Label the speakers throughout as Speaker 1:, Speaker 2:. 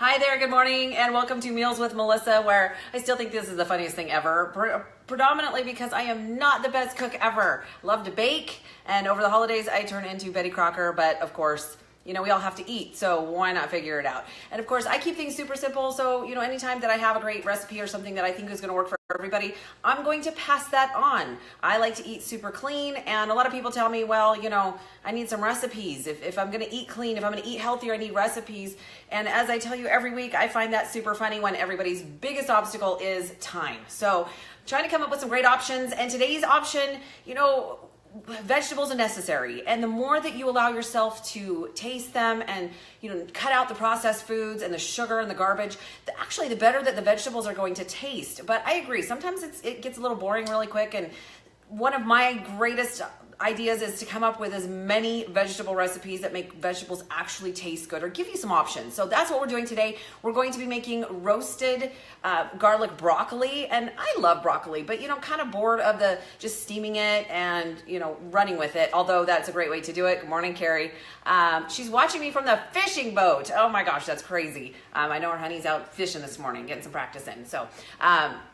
Speaker 1: Hi there, good morning, and welcome to Meals with Melissa, where I still think this is the funniest thing ever, predominantly because I am not the best cook ever. Love to bake, and over the holidays I turn into Betty Crocker, but of course, you know, we all have to eat, so why not figure it out? And of course, I keep things super simple, so, you know, anytime that I have a great recipe or something that I think is going to work for everybody, I'm going to pass that on. I like to eat super clean, and a lot of people tell me, well, you know, I need some recipes. If I'm going to eat clean, if I'm going to eat healthier, I need recipes. And as I tell you every week, I find that super funny when everybody's biggest obstacle is time. So trying to come up with some great options, and today's option, you know, vegetables are necessary, and the more that you allow yourself to taste them and, you know, cut out the processed foods and the sugar and the garbage, actually the better that the vegetables are going to taste. But I agree, sometimes it gets a little boring really quick, and one of my greatest ideas is to come up with as many vegetable recipes that make vegetables actually taste good or give you some options. So that's what we're doing today. We're going to be making roasted garlic broccoli, and I love broccoli, but, you know, kind of bored of the just steaming it and, you know, running with it, although that's a great way to do it. Good morning, Carrie. She's watching me from the fishing boat. Oh my gosh, that's crazy. I know her honey's out fishing this morning, getting some practice in. So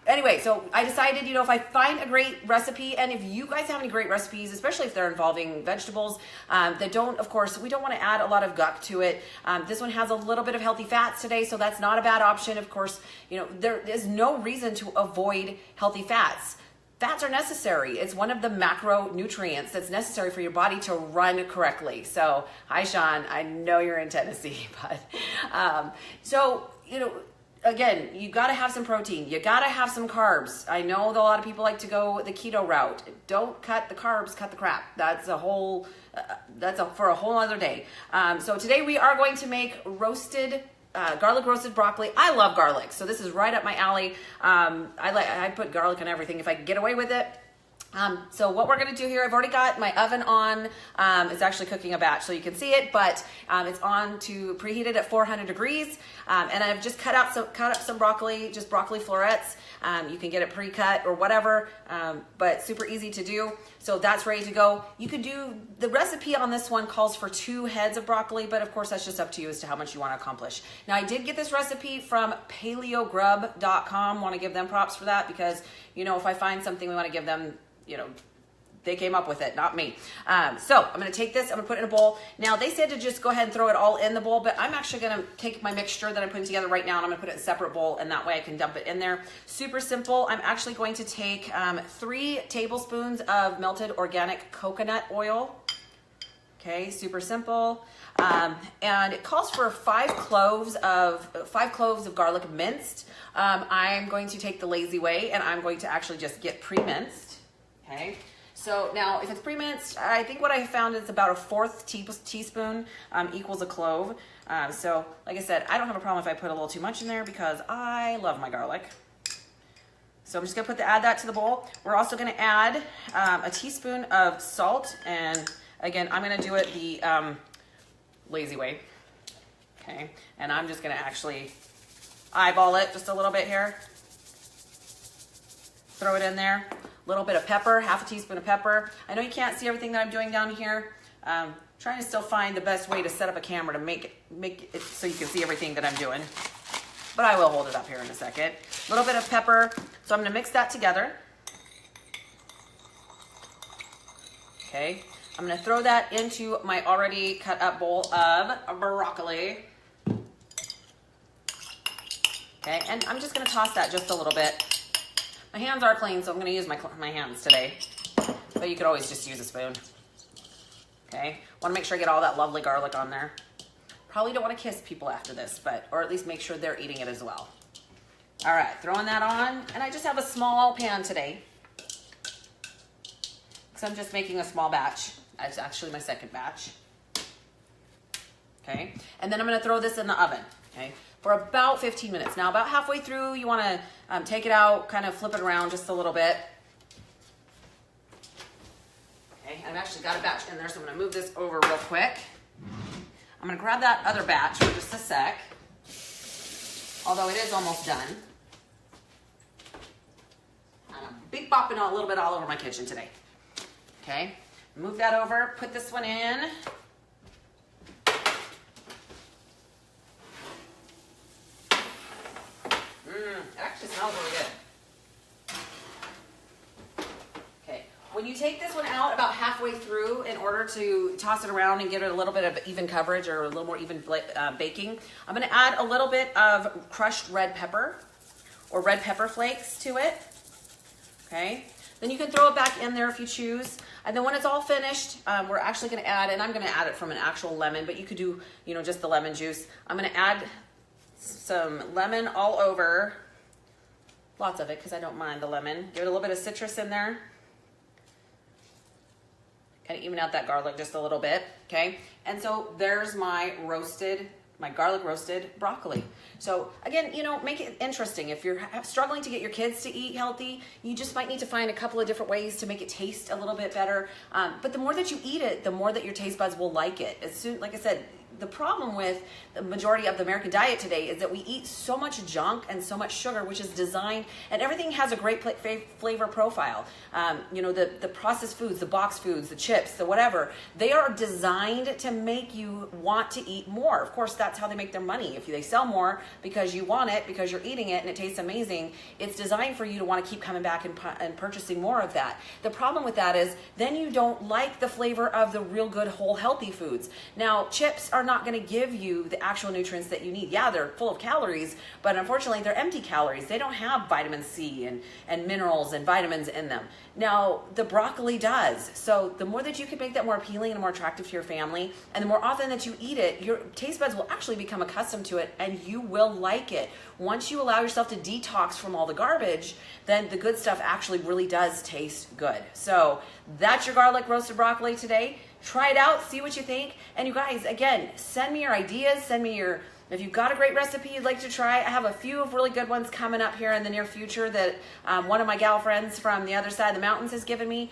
Speaker 1: anyway, so I decided, you know, if I find a great recipe, and if you guys have any great recipes, especially if they're involving vegetables that don't, of course, we don't want to add a lot of guck to it. This one has a little bit of healthy fats today, so that's not a bad option. Of course, you know, there is no reason to avoid healthy fats. Fats are necessary. It's one of the macronutrients that's necessary for your body to run correctly. So, hi, Sean. I know you're in Tennessee, but so, you know, again, you got to have some protein. You got to have some carbs. I know that a lot of people like to go the keto route. Don't cut the carbs, cut the crap. That's a whole, for a whole other day. So today we are going to make garlic roasted broccoli. I love garlic, so this is right up my alley. I put garlic on everything if I can get away with it. So what we're going to do here, I've already got my oven on. It's actually cooking a batch, so you can see it, but it's on to preheated at 400 degrees. And I've just cut up some broccoli, just broccoli florets. You can get it pre-cut or whatever, but super easy to do. So that's ready to go. You could do, the recipe on this one calls for 2 heads of broccoli, but of course that's just up to you as to how much you want to accomplish. Now I did get this recipe from paleogrub.com. Want to give them props for that, because, you know, if I find something, we want to give them, you know, they came up with it, not me. So I'm going to take this, I'm going to put it in a bowl. Now they said to just go ahead and throw it all in the bowl, but I'm actually going to take my mixture that I'm putting together right now, and I'm going to put it in a separate bowl, and that way I can dump it in there. Super simple. I'm actually going to take 3 tablespoons of melted organic coconut oil. Okay, super simple. And it calls for 5 cloves of garlic minced. I'm going to take the lazy way, and I'm going to actually just get pre-minced. Okay. So now, if it's pre-minced, I think what I found is about a 1/4 teaspoon equals a clove. So, like I said, I don't have a problem if I put a little too much in there, because I love my garlic. So I'm just gonna add that to the bowl. We're also gonna add a teaspoon of salt, and again, I'm gonna do it the lazy way. Okay, and I'm just gonna actually eyeball it just a little bit here. Throw it in there. Little bit of pepper, 1/2 teaspoon of pepper. I know you can't see everything that I'm doing down here. Trying to still find the best way to set up a camera to make it so you can see everything that I'm doing. But I will hold it up here in a second. A little bit of pepper. So I'm gonna mix that together. Okay, I'm gonna throw that into my already cut up bowl of broccoli. Okay, and I'm just gonna toss that just a little bit. My hands are clean, so I'm going to use my hands today, but you could always just use a spoon. Okay, want to make sure I get all that lovely garlic on there. Probably don't want to kiss people after this, or at least make sure they're eating it as well. All right, throwing that on, and I just have a small pan today, because I'm just making a small batch. It's actually my second batch. Okay, and then I'm going to throw this in the oven. Okay, for about 15 minutes. Now, about halfway through, you want to take it out, kind of flip it around just a little bit. Okay, I've actually got a batch in there, so I'm going to move this over real quick. I'm going to grab that other batch for just a sec, although it is almost done. I'm big bopping a little bit all over my kitchen today. Okay, move that over, put this one in. It actually smells really good. Okay, when you take this one out about halfway through in order to toss it around and get it a little bit of even coverage or a little more even baking, I'm gonna add a little bit of crushed red pepper or red pepper flakes to it, okay? Then you can throw it back in there if you choose. And then when it's all finished, we're actually gonna add, and I'm gonna add it from an actual lemon, but you could do, you know, just the lemon juice. I'm gonna add some lemon all over, lots of it because I don't mind the lemon. Give it a little bit of citrus in there. Kind of even out that garlic just a little bit, okay? And so there's my garlic roasted broccoli. So again, you know, make it interesting. If you're struggling to get your kids to eat healthy, you just might need to find a couple of different ways to make it taste a little bit better. But the more that you eat it, the more that your taste buds will like it. As soon, like I said, the problem with the majority of the American diet today is that we eat so much junk and so much sugar, which is designed, and everything has a great flavor profile. You know, the processed foods, the boxed foods, the chips, the whatever, they are designed to make you want to eat more. Of course, that's how they make their money. If they sell more because you want it, because you're eating it and it tastes amazing, it's designed for you to want to keep coming back and purchasing more of that. The problem with that is then you don't like the flavor of the real good, whole, healthy foods. Now, chips are not going to give you the actual nutrients that you need. Yeah, they're full of calories, but unfortunately they're empty calories. They don't have vitamin C and minerals and vitamins in them. Now, the broccoli does. So the more that you can make that more appealing and more attractive to your family, and the more often that you eat it, your taste buds will actually become accustomed to it and you will like it. Once you allow yourself to detox from all the garbage, then the good stuff actually really does taste good. So that's your garlic roasted broccoli today. Try it out, see what you think. And you guys, again, send me your ideas, if you've got a great recipe you'd like to try. I have a few of really good ones coming up here in the near future that one of my gal friends from the other side of the mountains has given me.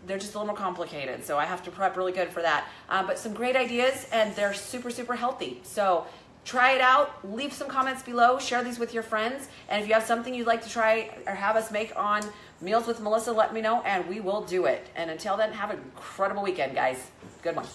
Speaker 1: They're just a little more complicated, so I have to prep really good for that. But some great ideas, and they're super, super healthy. So try it out, leave some comments below, share these with your friends, and if you have something you'd like to try or have us make on Meals with Melissa, let me know, and we will do it. And until then, have an incredible weekend, guys. Good one.